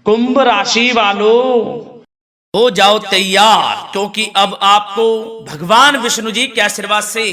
कुंभ राशि वालों हो जाओ तैयार, क्योंकि अब आपको भगवान विष्णु जी के आशीर्वाद से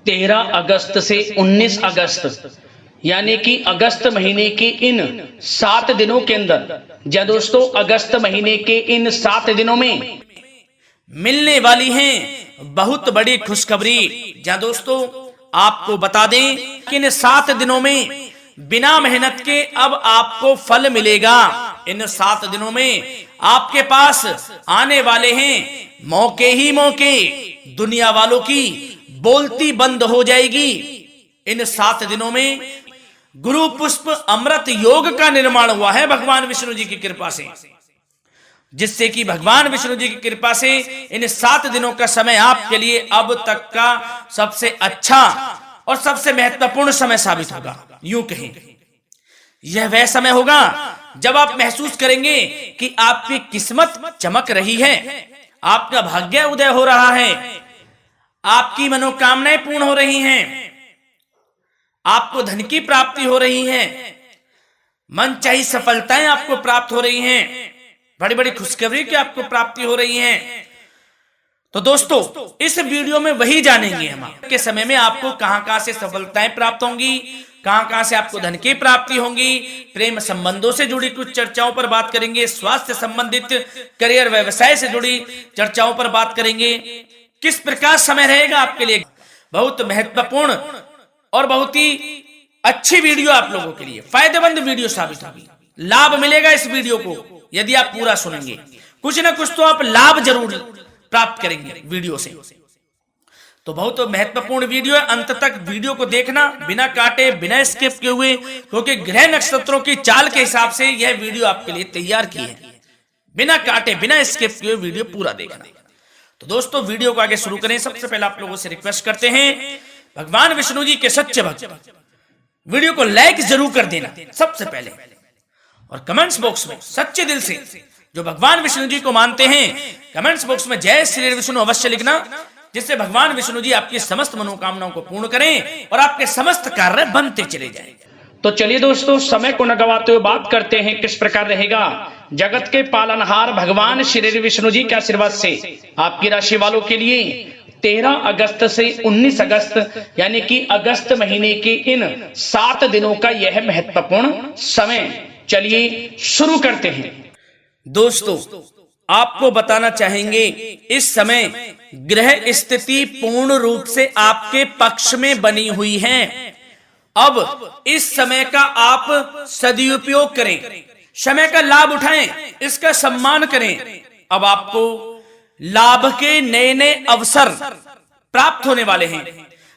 13 अगस्त से 19 अगस्त यानी कि अगस्त महीने के इन 7 दिनों के अंदर, या दोस्तों अगस्त महीने के इन 7 दिनों में मिलने वाली हैं बहुत बड़ी खुशखबरी। या दोस्तों आपको बता दें कि इन 7 दिनों में बिना मेहनत के अब आपको फल मिलेगा। इन 7 दिनों में आपके पास आने वाले हैं मौके ही मौके, दुनिया वालों की बोलती बंद हो जाएगी। इन 7 दिनों में गुरु पुष्प अमृत योग का निर्माण हुआ है भगवान विष्णु जी की कृपा से, जिससे कि भगवान विष्णु जी की कृपा से इन 7 दिनों का समय आपके लिए अब तक का सबसे अच्छा और सबसे महत्वपूर्ण समय साबित होगा। यूं कहें यह वह समय होगा जब आप महसूस करेंगे कि आपकी किस्मत चमक रही है, आपका भाग्य उदय हो रहा है, आपकी मनोकामनाएं पूर्ण हो रही हैं, आपको धन की प्राप्ति हो रही है, मनचाही सफलताएं आपको प्राप्त हो रही हैं, बड़ी बड़ी खुशखबरी की आपको प्राप्ति हो रही है। तो दोस्तों इस वीडियो में वही जानेंगे हम के समय में आपको कहां से सफलताएं प्राप्त होंगी, कहां से आपको धन की प्राप्ति होंगी, प्रेम संबंधों से जुड़ी कुछ चर्चाओं पर बात करेंगे, स्वास्थ्य संबंधित करियर व्यवसाय से जुड़ी चर्चाओं पर बात करेंगे। किस प्रकार समय रहेगा आपके लिए, बहुत महत्वपूर्ण और बहुत ही अच्छी वीडियो आप लोगों के लिए फायदेमंद वीडियो साबित होगी। लाभ मिलेगा इस वीडियो को यदि आप पूरा सुनेंगे, कुछ ना कुछ तो आप लाभ जरूर प्राप्त करेंगे वीडियो से। तो बहुत महत्वपूर्ण वीडियो है, अंत तक वीडियो को देखना बिना काटे बिना स्किप किए हुए, क्योंकि ग्रह नक्षत्रों की चाल के हिसाब से यह वीडियो आपके लिए तैयार की है। बिना काटे बिना स्किप किए वीडियो पूरा देखना। तो दोस्तों वीडियो को आगे शुरू करें। सबसे पहले आप लोगों से रिक्वेस्ट करते हैं, भगवान विष्णु जी के सच्चे भक्त वीडियो को लाइक जरूर कर देना सबसे पहले, और कमेंट्स बॉक्स में सच्चे दिल से जो भगवान विष्णु जी को मानते हैं कमेंट्स बॉक्स में जय श्री विष्णु अवश्य लिखना, जिससे भगवान विष्णु जी आपकी समस्त मनोकामनाओं को पूर्ण करें और आपके समस्त कार्य बनते चले जाएं। तो चलिए दोस्तों समय को न गवाते हुए बात करते हैं किस प्रकार रहेगा जगत के पालनहार भगवान श्री विष्णु जी के आशीर्वाद से आपकी राशि वालों के लिए 13 अगस्त से 19 अगस्त यानी कि अगस्त महीने के इन 7 दिनों का यह महत्वपूर्ण समय। चलिए शुरू करते हैं। दोस्तों आपको बताना चाहेंगे इस समय ग्रह स्थिति पूर्ण रूप से आपके पक्ष में बनी हुई है। अब इस समय का आप सदुपयोग करें, समय का लाभ उठाएं, इसका सम्मान करें। अब आपको लाभ के नए नए अवसर प्राप्त होने वाले हैं,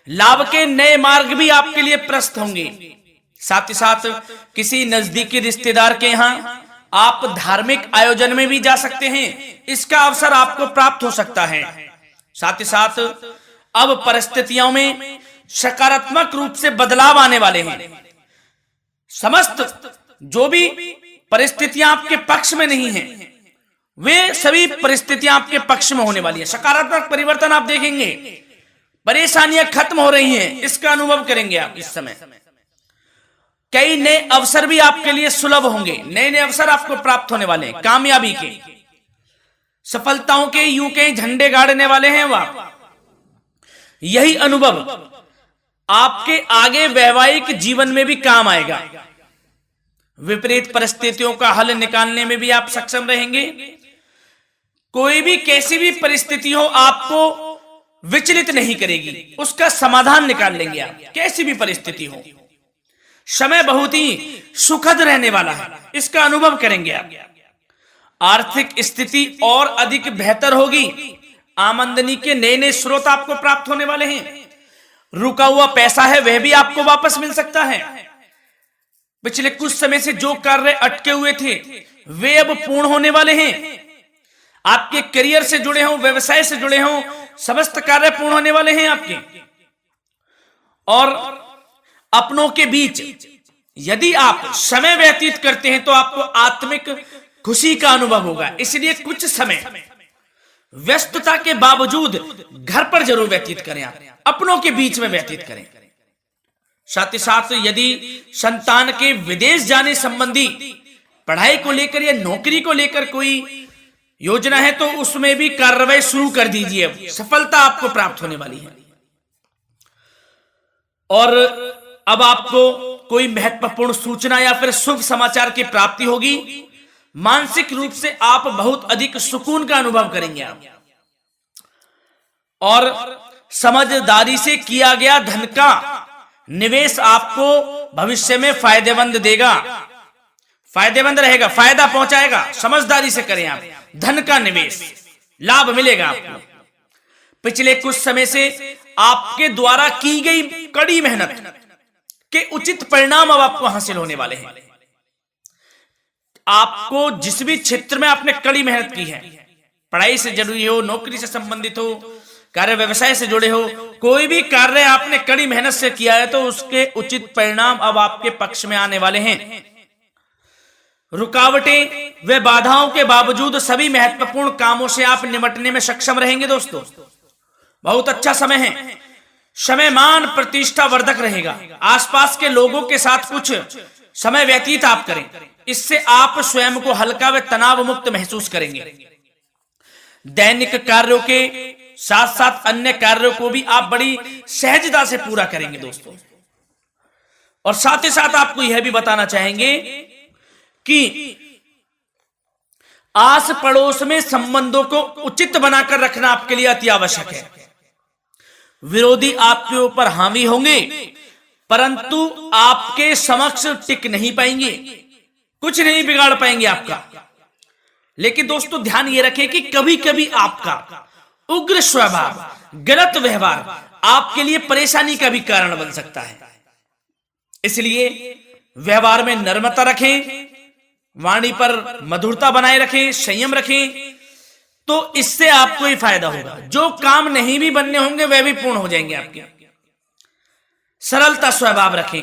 लाभ के नए मार्ग भी आपके लिए प्रशस्त होंगे। साथ ही साथ किसी नजदीकी रिश्तेदार के यहाँ आप धार्मिक आयोजन में भी जा सकते हैं, इसका अवसर आपको प्राप्त हो सकता है। साथ ही साथ अब परिस्थितियों में सकारात्मक रूप से बदलाव आने वाले हैं। समस्त जो भी परिस्थितियां आपके पक्ष में नहीं हैं, वे सभी परिस्थितियां आपके पक्ष में होने वाली है। सकारात्मक परिवर्तन आप देखेंगे, परेशानियां खत्म हो रही हैं, इसका अनुभव करेंगे आप इस समय। कई नए अवसर भी आपके लिए सुलभ होंगे, नए नए अवसर आपको प्राप्त होने वाले हैं, कामयाबी के, सफलताओं के यूं के झंडे गाड़ने वाले हैं वह। यही अनुभव आपके आगे वैवाहिक जीवन में भी काम आएगा। विपरीत परिस्थितियों का हल निकालने में भी आप सक्षम रहेंगे। कोई भी कैसी भी परिस्थिति हो आपको विचलित नहीं करेगी, उसका समाधान निकाल लेंगे आप, कैसी भी परिस्थिति हो। समय बहुत ही सुखद रहने वाला है, इसका अनुभव करेंगे आप। आर्थिक स्थिति और अधिक बेहतर होगी, आमदनी के नए नए स्रोत आपको प्राप्त होने वाले हैं। रुका हुआ पैसा है वह भी आपको वापस मिल सकता है। पिछले कुछ समय से जो कार्य अटके हुए थे वे अब पूर्ण होने वाले हैं। आपके करियर से जुड़े हों, व्यवसाय से जुड़े हों, समस्त कार्य पूर्ण होने वाले हैं आपके। और अपनों के बीच यदि आप समय व्यतीत करते हैं तो आपको आत्मिक खुशी का अनुभव होगा। इसलिए कुछ समय व्यस्तता के बावजूद घर पर जरूर व्यतीत करें, आप अपनों के बीच में व्यतीत करें। साथ ही साथ यदि संतान के विदेश जाने संबंधी पढ़ाई को लेकर या नौकरी को लेकर कोई योजना है तो उसमें भी कार्रवाई शुरू कर दीजिए, सफलता आपको प्राप्त होने वाली है। और अब आपको कोई महत्वपूर्ण सूचना या फिर शुभ समाचार की प्राप्ति होगी। मानसिक रूप से आप बहुत अधिक सुकून का अनुभव करेंगे आप, और समझदारी से किया गया धन का निवेश आपको भविष्य में फायदेमंद देगा, फायदेमंद रहेगा, फायदा पहुंचाएगा। समझदारी से करें आप, धन का निवेश, लाभ मिलेगा आपको। पिछले कुछ समय से आपके द्वारा की गई कड़ी मेहनत के उचित परिणाम अब आपको हासिल होने वाले हैं। आपको जिस भी क्षेत्र में आपने कड़ी मेहनत की है, पढ़ाई से जुड़ी हो, नौकरी से संबंधित हो, कार्य व्यवसाय से जुड़े हो, कोई भी कार्य आपने कड़ी मेहनत से किया है तो उसके उचित परिणाम अब आपके पक्ष में आने वाले हैं। रुकावटें व बाधाओं के बावजूद सभी महत्वपूर्ण कामों से आप निपटने में सक्षम रहेंगे। दोस्तों बहुत अच्छा समय है, समय मान प्रतिष्ठा वर्धक रहेगा। आसपास के लोगों के साथ कुछ समय व्यतीत आप करें, इससे आप स्वयं को हल्का व तनाव मुक्त महसूस करेंगे। दैनिक कार्यों के साथ साथ अन्य कार्यों को भी आप बड़ी सहजता से पूरा करेंगे दोस्तों। और साथ ही साथ आपको यह भी बताना चाहेंगे कि आस पड़ोस में संबंधों को उचित बनाकर रखना आपके लिए अति आवश्यक है। विरोधी आपके ऊपर हावी होंगे परंतु आपके समक्ष टिक नहीं पाएंगे, कुछ नहीं बिगाड़ पाएंगे आपका। लेकिन दोस्तों ध्यान ये रखें कि कभी कभी आपका उग्र स्वभाव, गलत व्यवहार आपके लिए परेशानी का भी कारण बन सकता है। इसलिए व्यवहार में नम्रता रखें, वाणी पर मधुरता बनाए रखें, संयम रखें, तो इससे आपको ही फायदा होगा। जो काम नहीं भी बनने होंगे वह भी पूर्ण हो जाएंगे आपके। सरलता स्वभाव रखें।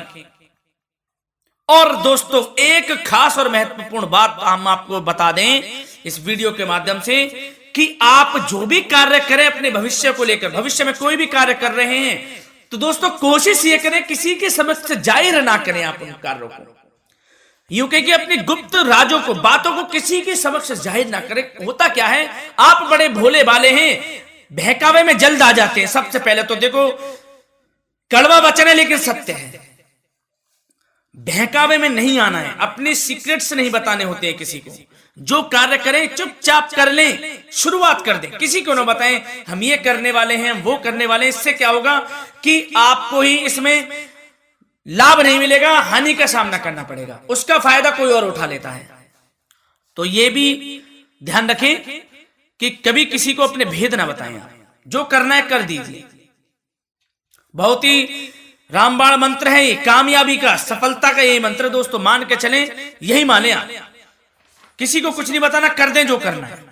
और दोस्तों एक खास और महत्वपूर्ण बात हम आपको बता दें इस वीडियो के माध्यम से कि आप जो भी कार्य करें अपने भविष्य को लेकर, भविष्य में कोई भी कार्य कर रहे हैं तो दोस्तों कोशिश ये करें किसी के समक्ष जाहिर ना करें आप उन कार्यों को। यूं कह कि अपनी गुप्त राजों को, बातों को किसी के समक्ष जाहिर ना करें। होता क्या है, आप बड़े भोले भाले हैं, बहकावे में जल्द आ जाते हैं। सबसे पहले तो देखो कड़वा वचन है लेकिन सत्य है, बहकावे में नहीं आना है, अपने सीक्रेट्स नहीं बताने होते हैं किसी को। जो कार्य करें चुपचाप कर लें, शुरुआत कर दें, किसी को ना बताएं हम ये करने वाले हैं, वो करने वाले हैं। इससे क्या होगा कि आपको ही इसमें लाभ नहीं मिलेगा, हानि का सामना करना पड़ेगा, उसका फायदा कोई और उठा लेता है। तो ये भी ध्यान रखें कि कभी किसी को अपने भेद ना बताएं, जो करना है कर दीजिए। बहुत ही रामबाण मंत्र है ये, कामयाबी का, सफलता का यही मंत्र दोस्तों, मान के चलें, यही माने आप। किसी को कुछ नहीं बताना, कर दें जो करना है।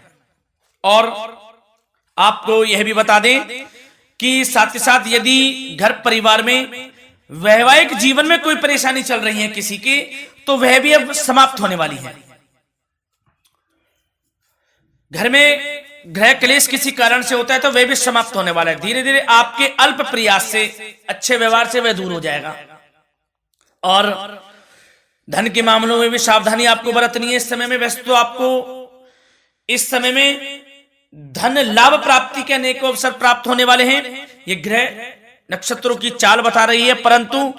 और आपको यह भी बता दें कि साथ ही साथ यदि घर परिवार में वैवाहिक जीवन में कोई परेशानी चल रही है किसी की, तो वह भी अब समाप्त होने वाली है। घर में गृह क्लेश किसी कारण से होता है तो वह भी समाप्त होने वाला है। धीरे धीरे आपके अल्प प्रयास से, अच्छे व्यवहार से वह दूर हो जाएगा। और धन के मामलों में भी सावधानी आपको बरतनी है इस समय में। वैसे तो आपको इस समय में धन लाभ प्राप्ति के अनेक अवसर प्राप्त होने वाले हैं, ये ग्रह नक्षत्रों की चाल बता रही है। परंतु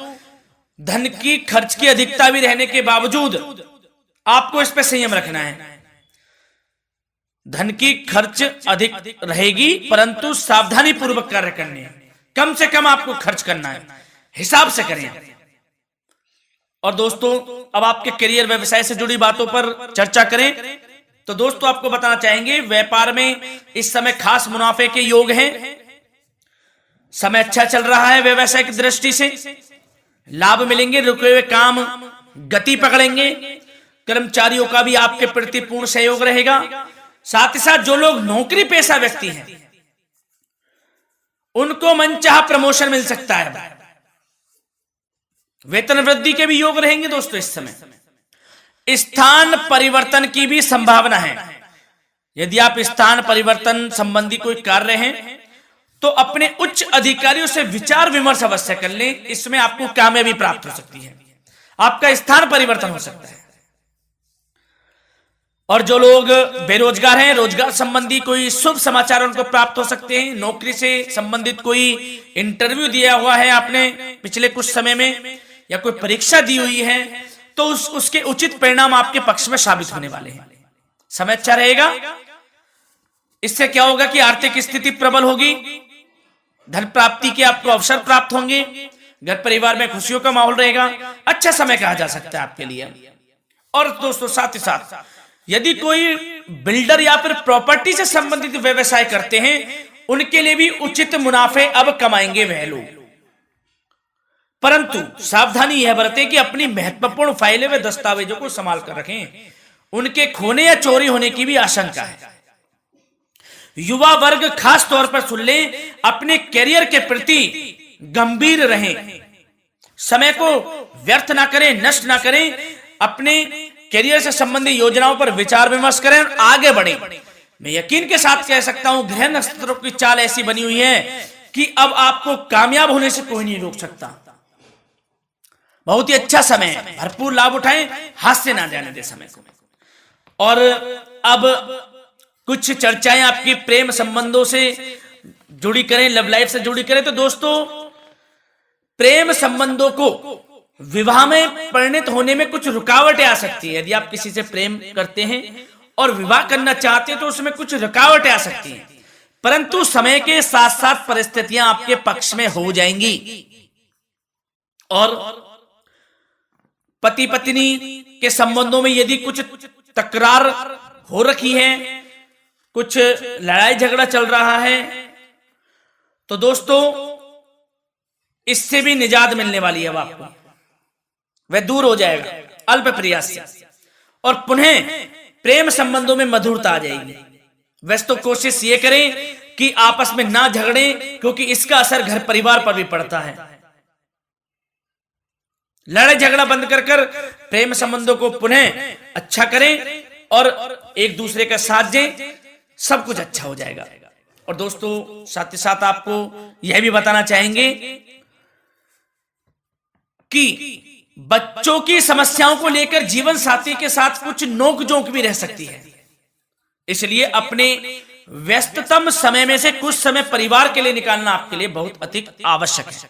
धन की खर्च की अधिकता भी रहने के बावजूद आपको इस पर संयम रखना है। धन की खर्च अधिक रहेगी परंतु सावधानी पूर्वक कार्य करने हैं, कम से कम आपको खर्च करना है, हिसाब से करें। और दोस्तों अब आपके करियर व्यवसाय से जुड़ी बातों पर चर्चा करें तो दोस्तों आपको बताना चाहेंगे व्यापार में इस समय खास मुनाफे के योग हैं। समय अच्छा चल रहा है, व्यवसाय की दृष्टि से लाभ मिलेंगे, रुके हुए काम गति पकड़ेंगे, कर्मचारियों का भी आपके प्रति पूर्ण सहयोग रहेगा। साथ ही साथ जो लोग नौकरी पेशा व्यक्ति हैं उनको मनचाहा प्रमोशन मिल सकता है, वेतन वृद्धि के भी योग रहेंगे दोस्तों। इस समय स्थान परिवर्तन की भी संभावना है। यदि आप स्थान परिवर्तन संबंधी कोई कार्य हैं तो अपने उच्च अधिकारियों से विचार विमर्श अवश्य कर लें, इसमें आपको कामयाबी प्राप्त हो सकती है, आपका स्थान परिवर्तन हो सकता है। और जो लोग बेरोजगार हैं, रोजगार संबंधी कोई शुभ समाचार उनको प्राप्त हो सकते हैं। नौकरी से संबंधित कोई इंटरव्यू दिया हुआ है आपने पिछले कुछ समय में, या कोई परीक्षा दी हुई है, तो उसके उचित परिणाम आपके पक्ष में साबित होने वाले हैं। समय अच्छा रहेगा। इससे क्या होगा कि आर्थिक स्थिति प्रबल होगी, धन प्राप्ति के आपको अवसर प्राप्त होंगे, घर परिवार में खुशियों का माहौल रहेगा। अच्छा समय कहा जा सकता है आपके लिए। और दोस्तों साथ ही साथ यदि कोई बिल्डर या फिर प्रॉपर्टी से संबंधित व्यवसाय करते हैं, उनके लिए भी उचित मुनाफे अब कमाएंगे वह लोग। परंतु सावधानी यह बरतें कि अपनी महत्वपूर्ण फाइलें व दस्तावेजों को संभाल कर रखें, उनके खोने या चोरी होने की भी आशंका है। युवा वर्ग खास तौर पर सुन ले, अपने करियर के प्रति गंभीर रहें, समय को व्यर्थ ना करें, नष्ट ना करें, अपने करियर से संबंधित योजनाओं पर विचार विमर्श करें और आगे बढ़ें। मैं यकीन के साथ कह सकता हूं, ग्रह नक्षत्रों की चाल ऐसी बनी हुई है कि अब आपको कामयाब होने से कोई नहीं रोक सकता। बहुत ही अच्छा समय है, भरपूर लाभ उठाएं, हाथ से ना जाने दे समय को। और अब कुछ चर्चाएं आपकी प्रेम संबंधों से जुड़ी करें, लव लाइफ से जुड़ी करें। तो दोस्तों, प्रेम संबंधों को विवाह में परिणत होने में कुछ रुकावटें आ सकती है। यदि आप किसी से प्रेम करते हैं और विवाह करना चाहते हैं तो उसमें कुछ रुकावटें आ सकती हैं, परंतु समय के साथ साथ परिस्थितियां आपके पक्ष में हो जाएंगी। और पति पत्नी के संबंधों में यदि कुछ तकरार हो रखी है, कुछ लड़ाई झगड़ा चल रहा है, तो दोस्तों इससे भी निजात मिलने वाली है। अब आपको वह दूर हो जाएगा अल्प प्रयास से, और पुनः प्रेम संबंधों में मधुरता आ जाएगी। वैसे तो कोशिश ये करें कि आपस में ना झगड़ें, क्योंकि इसका असर घर परिवार पर भी पड़ता है। लड़ाई झगड़ा बंद कर प्रेम संबंधों को पुनः अच्छा करें और एक दूसरे का साथ दें, सब कुछ अच्छा हो जाएगा। और दोस्तों साथ ही साथ आपको यह भी बताना चाहेंगे कि बच्चों की समस्याओं को लेकर जीवन साथी के साथ कुछ नोकझोंक भी रह सकती है। इसलिए अपने व्यस्ततम समय में से कुछ समय परिवार के लिए निकालना आपके लिए बहुत अधिक आवश्यक है।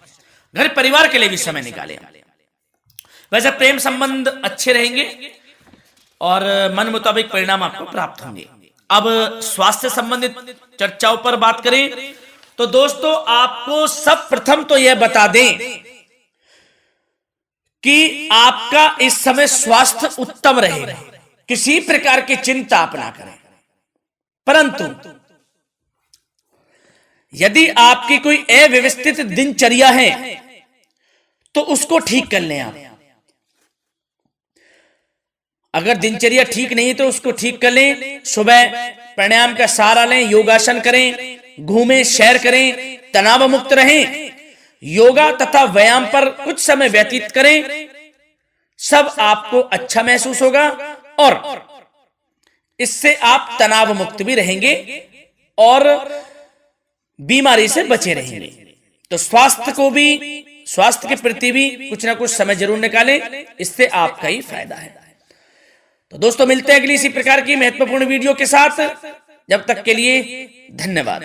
घर परिवार के लिए भी समय निकालें। वैसे प्रेम संबंध अच्छे रहेंगे और मन मुताबिक परिणाम आपको प्राप्त होंगे। अब स्वास्थ्य संबंधित चर्चाओं पर बात करें तो दोस्तों, आपको सब प्रथम तो यह बता दें कि आपका इस समय स्वास्थ्य उत्तम रहेगा, किसी प्रकार की चिंता आप ना करें। परंतु यदि आपकी कोई अव्यवस्थित दिनचर्या है तो उसको ठीक कर लें आप। अगर दिनचर्या ठीक नहीं है तो उसको ठीक कर लें। सुबह प्राणायाम का सहारा लें, योगासन करें, घूमें, सैर करें, तनाव मुक्त रहें, योगा तथा व्यायाम पर कुछ समय व्यतीत करें। सब आपको अच्छा महसूस होगा और इससे आप तनाव मुक्त भी रहेंगे और बीमारी से बचे रहेंगे। तो स्वास्थ्य के प्रति भी कुछ ना कुछ समय जरूर निकालें, इससे आपका ही फायदा है। तो दोस्तों मिलते हैं अगली इसी प्रकार की महत्वपूर्ण वीडियो के साथ। जब तक के लिए धन्यवाद।